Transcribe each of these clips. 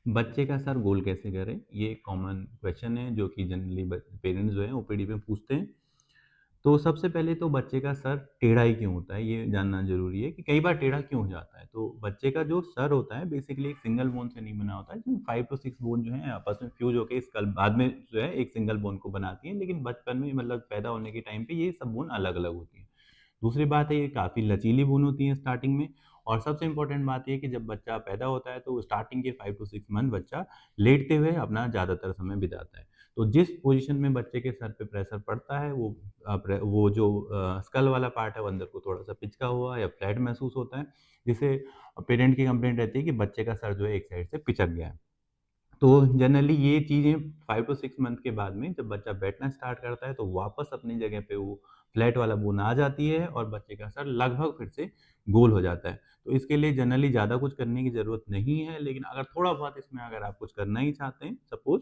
बच्चे का सर गोल कैसे करें? ये एक कॉमन क्वेश्चन है जो कि जनरली पेरेंट्स जो हैं ओपीडी में पूछते हैं। तो सबसे पहले तो बच्चे का सर टेढ़ा ही क्यों होता है, ये जानना ज़रूरी है कि कई बार टेढ़ा क्यों हो जाता है। तो बच्चे का जो सर होता है बेसिकली एक सिंगल बोन से नहीं बना होता है, इसमें 5 टू 6 बोन जो हैं आपस में फ्यूज़ होके स्कल बाद में जो है एक सिंगल बोन को बनाती हैं, लेकिन बचपन में मतलब पैदा होने के टाइम पे ये सब बोन अलग-अलग होती हैं। दूसरी बात है ये काफ़ी लचीली बुन होती है स्टार्टिंग में और सबसे इम्पोर्टेंट बात ये है कि जब बच्चा पैदा होता है तो स्टार्टिंग के 5 टू 6 मंथ बच्चा लेटते हुए अपना ज़्यादातर समय बिताता है। तो जिस पोज़ीशन में बच्चे के सर पे प्रेशर पड़ता है वो जो स्कल वाला पार्ट है वो अंदर को थोड़ा-सा पिचका हुआ या फ्लैट महसूस होता है, जिससे पेरेंट की कंप्लेंट रहती है कि बच्चे का सर जो है एक साइड से पिचक गया है। तो जनरली ये चीज़ें 5 टू 6 मंथ के बाद में जब बच्चा बैठना स्टार्ट करता है तो वापस अपनी जगह पे वो फ्लैट वाला बोन आ जाती है और बच्चे का सर लगभग फिर से गोल हो जाता है। तो इसके लिए जनरली ज़्यादा कुछ करने की ज़रूरत नहीं है, लेकिन अगर थोड़ा-बहुत इसमें अगर आप कुछ करना ही चाहते हैं सपोज़,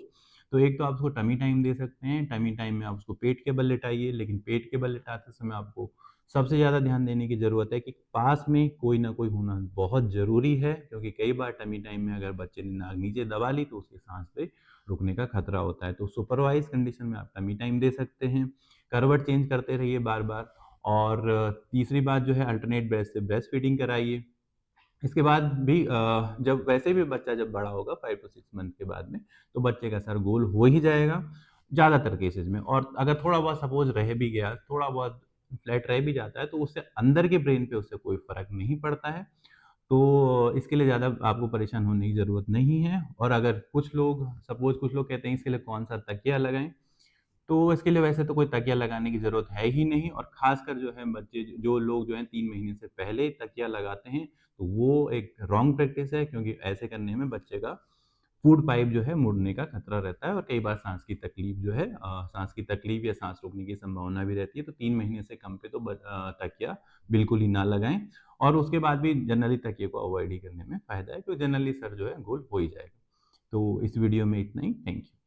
तो एक तो आप उसको टमी टाइम दे सकते हैं। टमी टाइम में आप उसको पेट के बल लिटाइए, लेकिन पेट के बल लिटाते समय आपको सबसे ज़्यादा ध्यान देने की ज़रूरत है कि पास में कोई ना कोई होना बहुत ज़रूरी है, क्योंकि कई बार टमी टाइम में अगर बच्चे ने नाक नीचे दबा ली तो उसकी साँस पे रुकने का खतरा होता है। तो सुपरवाइज़ कंडीशन में आप टमी टाइम दे सकते हैं, करवट चेंज करते रहिए बार-बार और तीसरी बात जो है अल्टरनेट ब्रेस्ट से ब्रेस्ट फीडिंग कराइए। इसके बाद भी जब वैसे भी बच्चा जब बड़ा होगा 5 टू 6 मंथ के बाद में, तो बच्चे का सर गोल हो ही जाएगा, ज़्यादातर केसेज़ में और अगर थोड़ा बहुत सपोज़ रह भी गया, थोड़ा बहुत फ्लैट रह भी जाता है, तो उससे अंदर के ब्रेन पे उससे कोई फ़र्क नहीं पड़ता है। तो इसके लिए ज़्यादा आपको परेशान होने की ज़रूरत नहीं है और अगर कुछ लोग सपोज़ कुछ लोग कहते हैं इसके लिए कौन-सा तकिया लगाएँ, तो इसके लिए वैसे तो कोई तकिया लगाने की ज़रूरत है ही नहीं और ख़ासकर जो है बच्चे जो लोग जो हैं 3 महीने से पहले तकिया लगाते हैं, तो वो एक रॉन्ग प्रैक्टिस है क्योंकि ऐसे करने में बच्चे का फूड पाइप जो है मुड़ने का खतरा रहता है और कई बार साँस की तकलीफ़ जो है साँस की तकलीफ़ या साँस रोकने की संभावना भी रहती है, तो 3 महीने से कम पे तो तकिया बिल्कुल ही ना लगाएँ और उसके बाद भी जनरली तकिए को अवॉइड ही करने में फ़ायदा है, क्योंकि जनरली सर जो है गोल हो ही जाएगा। तो इस वीडियो में इतना ही, थैंक यू।